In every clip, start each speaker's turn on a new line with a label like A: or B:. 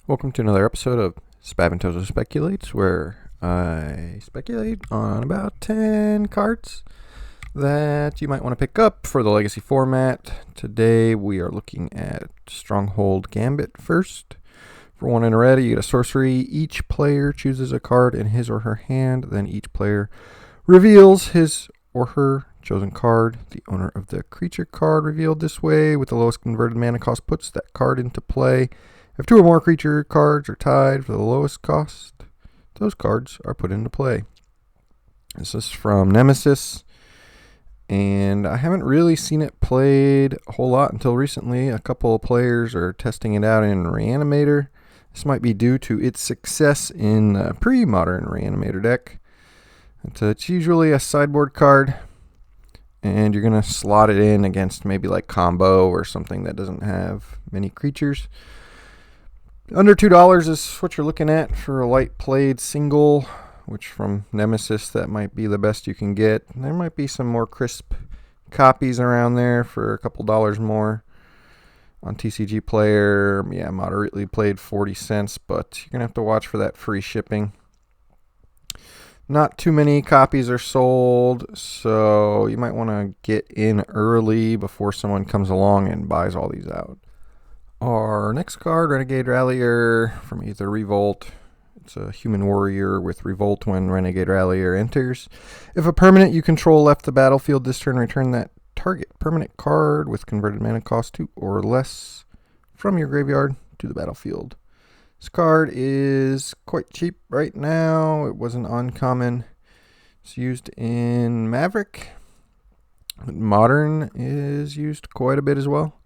A: Welcome to another episode of Spaventoso Speculates, where I speculate on about 10 cards that you might want to pick up for the Legacy format. Today we are looking at Stronghold Gambit first. For 1 in a red, you get a sorcery. Each player chooses a card in his or her hand, then each player reveals his or her chosen card. The owner of the creature card revealed this way with the lowest converted mana cost puts that card into play. If 2 or more creature cards are tied for the lowest cost, those cards are put into play. This is from Nemesis, and I haven't really seen it played a whole lot until recently. A couple of players are testing it out in Reanimator. This might be due to its success in the pre-modern Reanimator deck. It's usually a sideboard card, and you're going to slot it in against maybe like combo or something that doesn't have many creatures. Under $2 is what you're looking at for a light played single, which from Nemesis that might be the best you can get. There might be some more crisp copies around there for a couple dollars more. On TCG Player, moderately played 40 cents, but you're going to have to watch for that free shipping. Not too many copies are sold, so you might want to get in early before someone comes along and buys all these out. Our next card, Renegade Rallier from either Revolt. It's a human warrior with Revolt when Renegade Rallier enters. If a permanent you control left the battlefield this turn, return that target permanent card with converted mana cost 2 or less from your graveyard to the battlefield. This card is quite cheap right now. It was an uncommon. It's used in Maverick. Modern is used quite a bit as well.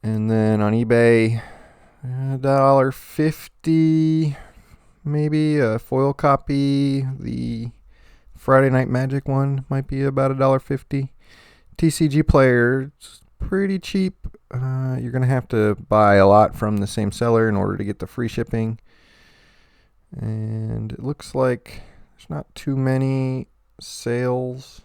A: And then on eBay, $1.50, maybe a foil copy. The Friday Night Magic one might be about $1.50. TCG Player, it's pretty cheap. You're going to have to buy a lot from the same seller in order to get the free shipping. And it looks like there's not too many sales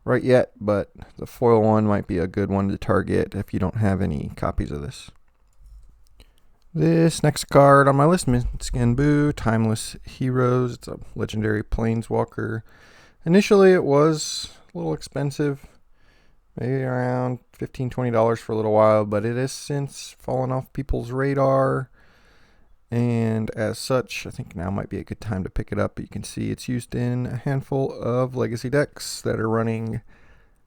A: right yet, but the foil one might be a good one to target if you don't have any copies of this. This next card on my list, Minskin Boo, Timeless Heroes. It's a legendary planeswalker. Initially it was a little expensive, maybe around $15, $20 for a little while, but it has since fallen off people's radar. And as such, I think now might be a good time to pick it up. You can see it's used in a handful of legacy decks that are running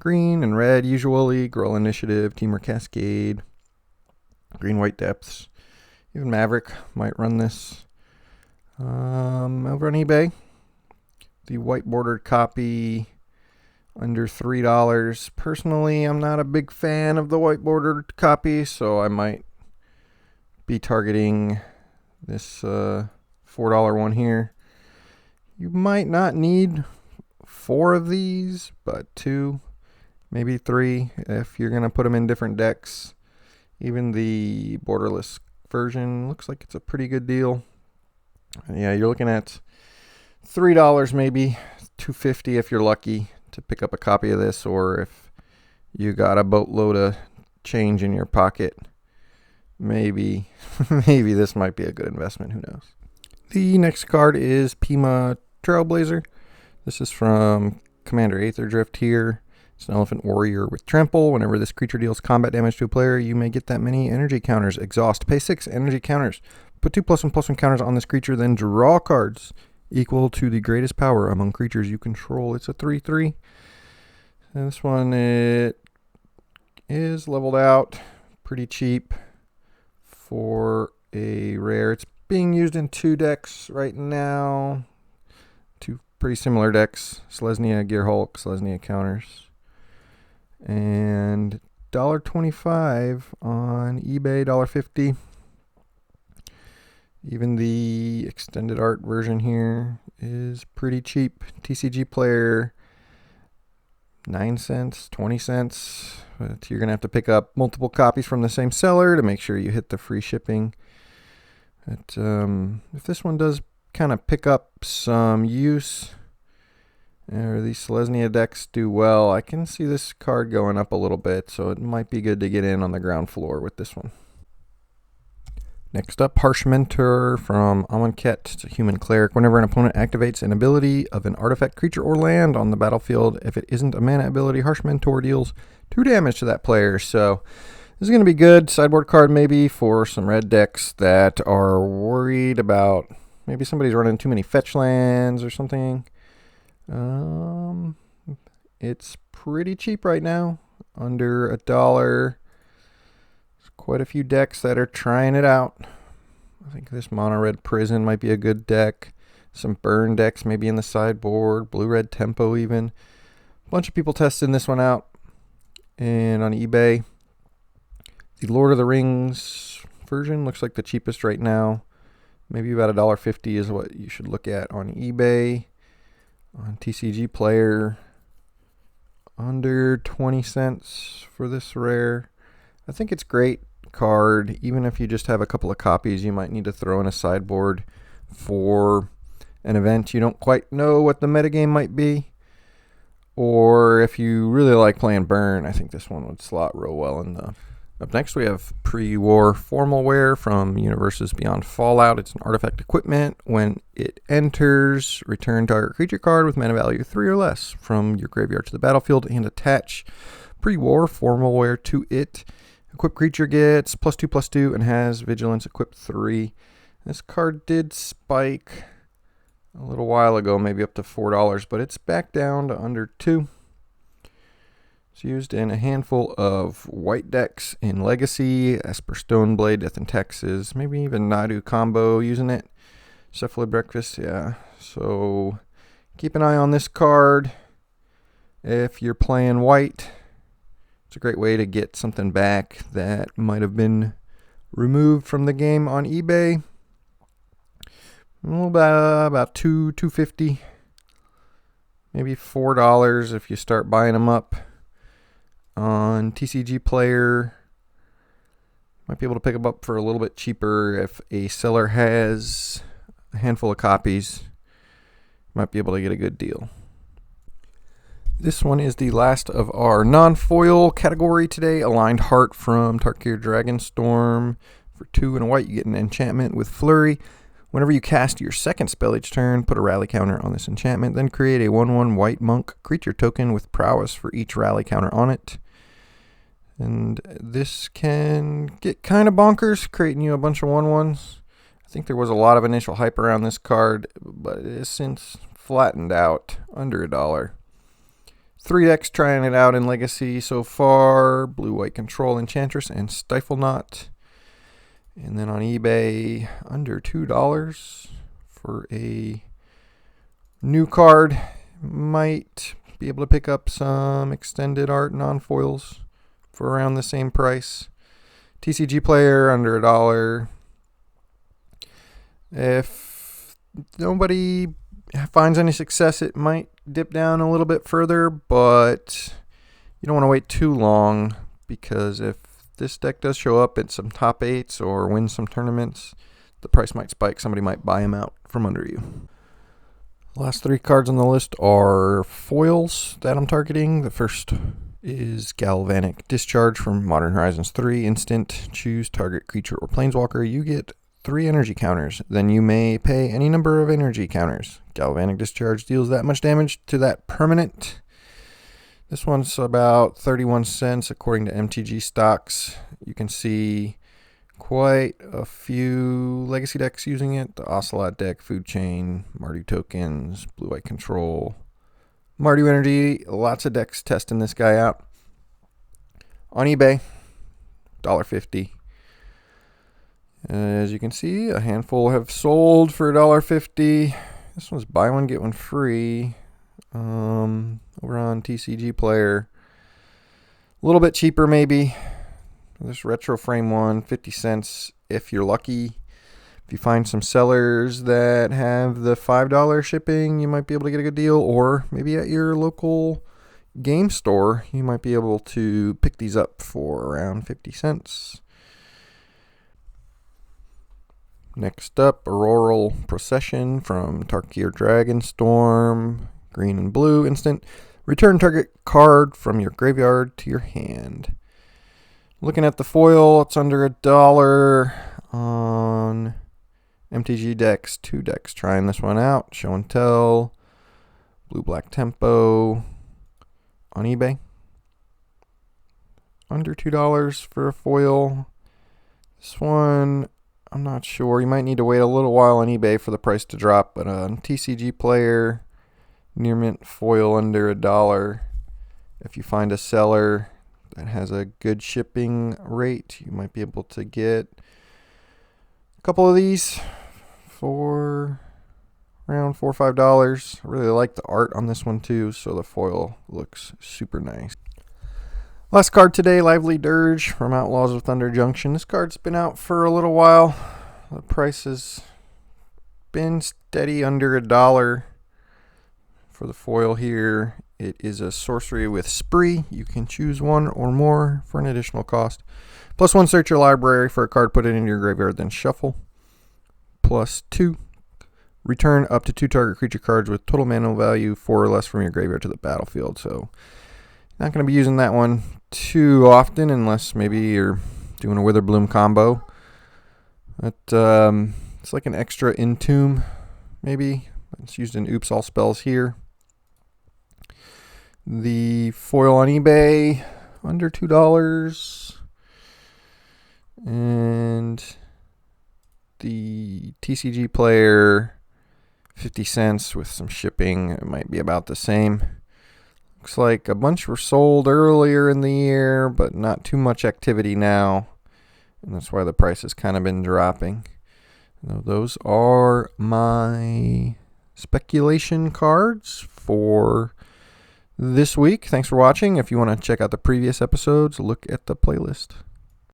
A: green and red usually. Growl Initiative, Teamer Cascade, Green-White Depths. Even Maverick might run this. Over on eBay, the white bordered copy under $3. Personally, I'm not a big fan of the white bordered copy, so I might be targeting this $4 one here. You might not need 4 of these, but 2, maybe 3 if you're going to put them in different decks. Even the borderless version looks like it's a pretty good deal. Yeah, you're looking at $3, maybe $2.50 if you're lucky to pick up a copy of this, or if you got a boatload of change in your pocket, maybe this might be a good investment. Who knows? The next card is Pima Trailblazer. This is from Commander Aether Drift here. It's an elephant warrior with trample. Whenever this creature deals combat damage to a player, you may get that many energy counters. Exhaust. Pay 6 energy counters. Put 2+1/+1 counters on this creature, then draw cards equal to the greatest power among creatures you control. It's a 3/3. And this one, it is leveled out. Pretty cheap for a rare. It's being used in 2 decks right now. 2 pretty similar decks. Selesnya Gearhulk, Selesnya counters. And $1.25 on eBay, $1.50. Even the extended art version here is pretty cheap. TCG Player, 9 cents, 20 cents. But you're going to have to pick up multiple copies from the same seller to make sure you hit the free shipping. But if this one does kind of pick up some use, or these Selesnya decks do well, I can see this card going up a little bit, so it might be good to get in on the ground floor with this one. Next up, Harsh Mentor from Amonkhet. It's a human cleric. Whenever an opponent activates an ability of an artifact, creature, or land on the battlefield, if it isn't a mana ability, Harsh Mentor deals 2 damage to that player. So this is going to be good. Sideboard card maybe for some red decks that are worried about maybe somebody's running too many fetch lands or something. It's pretty cheap right now, under $1. Quite a few decks that are trying it out. I think this mono red prison might be a good deck. Some burn decks maybe in the sideboard. Blue red tempo even. A bunch of people testing this one out. And on eBay, the Lord of the Rings version looks like the cheapest right now. Maybe about $1.50 is what you should look at on eBay. On TCG Player, under 20 cents for this rare. I think it's great card. Even if you just have a couple of copies, you might need to throw in a sideboard for an event you don't quite know what the metagame might be. Or if you really like playing burn, I think this one would slot real well in the... Up next we have Pre-War Formal Wear from Universes Beyond Fallout. It's an artifact equipment. When it enters, return target creature card with mana value 3 or less from your graveyard to the battlefield and attach Pre-War Formal Wear to it. Equipped creature gets +2/+2 and has Vigilance equipped 3. This card did spike a little while ago, maybe up to $4, but it's back down to under 2. It's used in a handful of white decks in Legacy, Esper Stoneblade, Death in Texas, maybe even Nadu combo using it. Cephalid Breakfast, yeah. So keep an eye on this card. If you're playing white, it's a great way to get something back that might have been removed from the game on eBay. About $2.50, maybe $4 if you start buying them up. On TCG Player, might be able to pick them up for a little bit cheaper if a seller has a handful of copies. Might be able to get a good deal. This one is the last of our non-foil category today. Aligned Heart from Tarkir Dragonstorm. For 2 and a white, you get an enchantment with Flurry. Whenever you cast your second spell each turn, put a rally counter on this enchantment, then create a 1/1 white monk creature token with prowess for each rally counter on it. And this can get kind of bonkers, creating you a bunch of 1/1s. I think there was a lot of initial hype around this card, but it has since flattened out under $1. 3 decks trying it out in Legacy so far: Blue-White Control, Enchantress, and Stifle Knot. And then on eBay, under $2 for a new card. Might be able to pick up some extended art non-foils for around the same price. TCG Player, under $1. If nobody finds any success, it might dip down a little bit further, but you don't want to wait too long, because if this deck does show up at some top 8s or win some tournaments, the price might spike. Somebody might buy them out from under you. Last 3 cards on the list are foils that I'm targeting. The first is Galvanic Discharge from Modern Horizons 3. Instant, choose target creature or planeswalker. You get 3 energy counters. Then you may pay any number of energy counters. Galvanic Discharge deals that much damage to that permanent. This one's about 31 cents according to MTG stocks. You can see quite a few Legacy decks using it. The Ocelot deck, Food Chain, Mardu tokens, Blue-White Control, Mardu Energy. Lots of decks testing this guy out. On eBay, $1.50. As you can see, a handful have sold for $1.50. This one's buy one, get one free. Over on TCG Player, a little bit cheaper maybe. This retro frame one, 50 cents if you're lucky. If you find some sellers that have the $5 shipping, you might be able to get a good deal. Or maybe at your local game store, you might be able to pick these up for around 50 cents. Next up, Auroral Procession from Tarkir Dragonstorm. Green and blue, instant. Return target card from your graveyard to your hand. Looking at the foil, it's under $1. on MTG decks, 2 decks. Trying this one out. Show and Tell, Blue Black Tempo on eBay. Under $2 for a foil. This one, I'm not sure. You might need to wait a little while on eBay for the price to drop, but on TCG Player, near mint foil under $1. If you find a seller that has a good shipping rate, you might be able to get a couple of these for around $4 or $5. I really like the art on this one too, so the foil looks super nice. Last card today, Lively Dirge from Outlaws of Thunder Junction. This card's been out for a little while. The price has been steady under $1 for the foil here. It is a sorcery with Spree. You can choose one or more for an additional cost. +1, search your library for a card, put it into your graveyard, then shuffle. +2, return up to 2 target creature cards with total mana value 4 or less from your graveyard to the battlefield. So not going to be using that one too often unless maybe you're doing a Witherbloom combo. But it's like an extra Entomb maybe. It's used in Oops All Spells here. The foil on eBay, under $2. And the TCG Player, 50 cents with some shipping. It might be about the same. Looks like a bunch were sold earlier in the year, but not too much activity now. And that's why the price has kind of been dropping. Now, those are my speculation cards for this week. Thanks for watching. If you want to check out the previous episodes, look at the playlist.